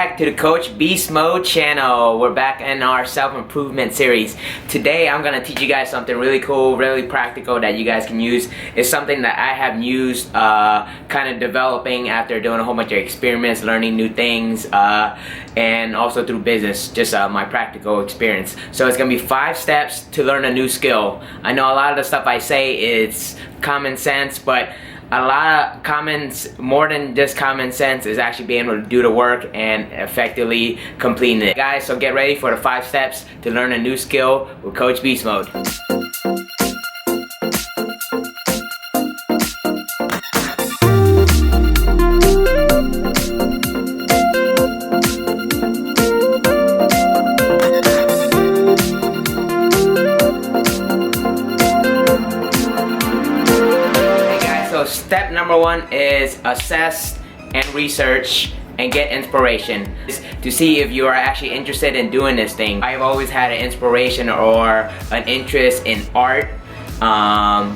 back to the Coach Beast Mode channel. We're back in our self-improvement series. Today I'm going to teach you guys something really cool, really practical that you guys can use. It's something that I have used kind of developing after doing a whole bunch of experiments, learning new things, and also through business, just my practical experience. So it's going to be 5 steps to learn a new skill. I know a lot of the stuff I say is common sense, but a lot of more than just common sense is actually being able to do the work and effectively completing it. Guys, so get ready for the 5 steps to learn a new skill with Coach Beast Mode. Step number 1 is assess and research and get inspiration to see if you are actually interested in doing this thing. I've always had an inspiration or an interest in art,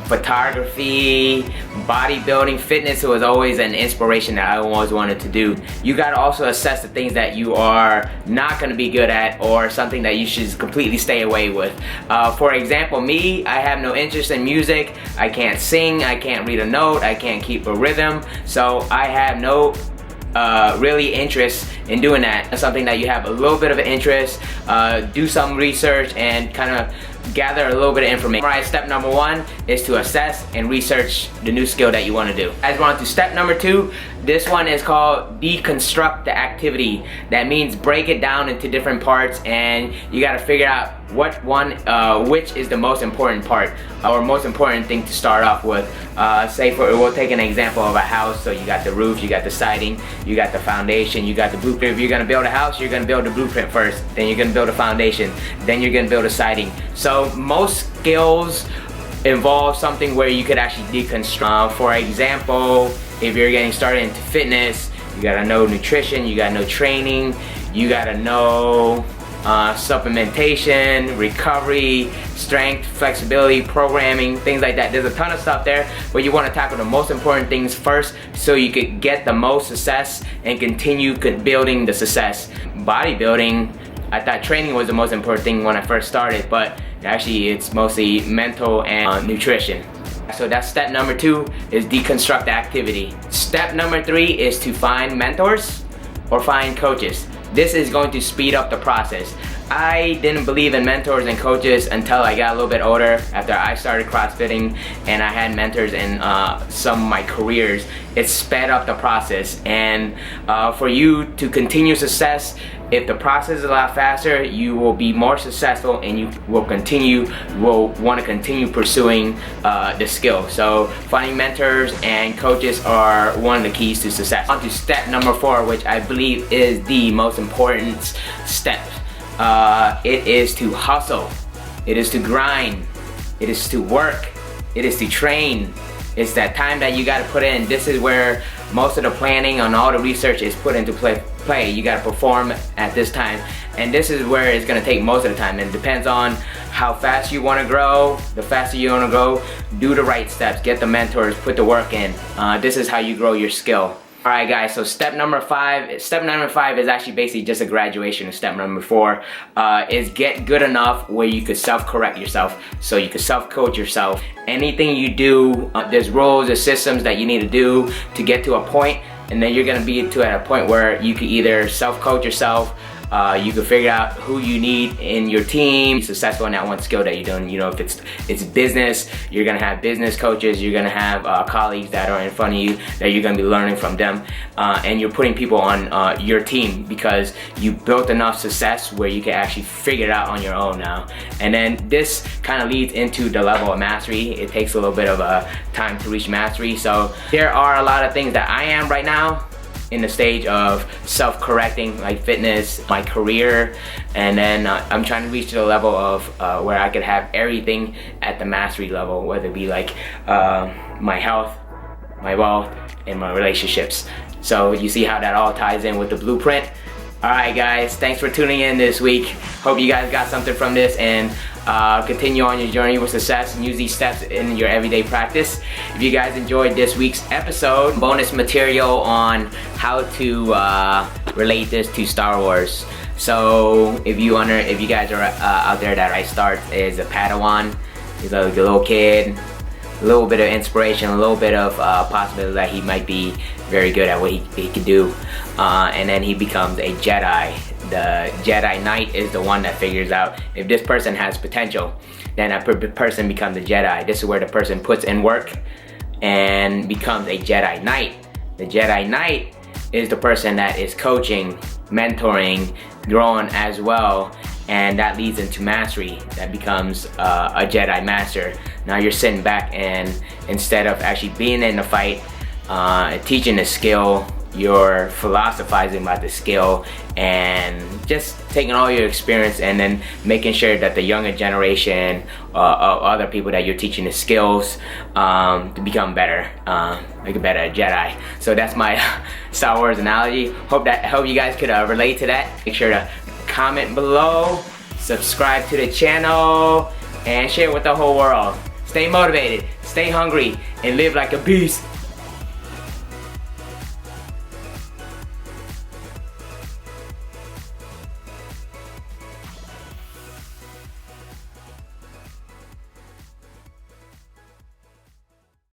photography, bodybuilding, fitness. It was always an inspiration that I always wanted to do. You gotta also assess the things that you are not gonna be good at or something that you should completely stay away with. For example, me, I have no interest in music. I can't sing, I can't read a note, I can't keep a rhythm, so I have no really interest in doing that. That's something that you have a little bit of an interest, do some research and kind of gather a little bit of information. Alright, step number 1 is to assess and research the new skill that you want to do. As we're on to step number 2, this one is called Deconstruct the activity. That means break it down into different parts, and you got to figure out which is the most important part or most important thing to start off with. We'll take an example of a house. So you got the roof, you got the siding, you got the foundation, you got the blueprint. If you're gonna build a house, you're gonna build the blueprint first, then you're gonna build a foundation, then you're gonna build a siding. So most skills involve something where you could actually deconstruct. For example, if you're getting started into fitness, you gotta know nutrition, you gotta know training, you gotta know supplementation, recovery, strength, flexibility, programming, things like that. There's a ton of stuff there, but you want to tackle the most important things first so you could get the most success and continue building the success. Bodybuilding, I thought training was the most important thing when I first started, but actually it's mostly mental and nutrition. So that's step number 2, is deconstruct the activity. Step number 3 is to find mentors or find coaches. This is going to speed up the process. I didn't believe in mentors and coaches until I got a little bit older, after I started CrossFitting and I had mentors in some of my careers. It sped up the process, and for you to continue success, if the process is a lot faster, you will be more successful and you will want to continue pursuing the skill. So finding mentors and coaches are one of the keys to success. On to step number 4, which I believe is the most important step. It is to hustle, it is to grind, it is to work, it is to train. It's that time that you got to put in. This is where most of the planning and all the research is put into play. You got to perform at this time, and this is where it's going to take most of the time. And it depends on how fast you want to grow. The faster you want to grow, do the right steps, get the mentors, put the work in. This is how you grow your skill. Alright guys, so step number 5 is actually basically just a graduation of step number 4, is get good enough where you could self-correct yourself, so you could self-coach yourself. Anything you do, there's rules, there's systems that you need to do to get to a point, and then you're going to be at a point where you can either self-coach yourself, you can figure out who you need in your team, be successful in that one skill that you're doing. You know, if it's business, you're gonna have business coaches, you're gonna have colleagues that are in front of you that you're gonna be learning from them, and you're putting people on your team because you built enough success where you can actually figure it out on your own now. And then this kind of leads into the level of mastery. It takes a little bit of time to reach mastery. So there are a lot of things that I am right now in the stage of self-correcting, like fitness, my career, and then I'm trying to reach the level of where I could have everything at the mastery level, whether it be like my health, my wealth, and my relationships. So you see how that all ties in with the blueprint. Alright guys, thanks for tuning in this week. Hope you guys got something from this and continue on your journey with success and use these steps in your everyday practice. If you guys enjoyed this week's episode, bonus material on how to relate this to Star Wars. So if you guys are out there that I start is a Padawan, he's a little kid, a little bit of inspiration, a little bit of possibility that he might be very good at what he can do, and then he becomes a Jedi. The Jedi Knight is the one that figures out if this person has potential, then that person becomes a Jedi. This is where the person puts in work and becomes a Jedi Knight. The Jedi Knight is the person that is coaching, mentoring, growing as well, and that leads into mastery. That becomes a Jedi Master. Now you're sitting back and instead of actually being in the fight, teaching the skill, you're philosophizing about the skill and just taking all your experience and then making sure that the younger generation of other people that you're teaching the skills to become better, make a better Jedi. So that's my Star Wars analogy. Hope you guys could relate to that. Make sure to comment below, subscribe to the channel, and share with the whole world. Stay motivated, stay hungry, and live like a beast.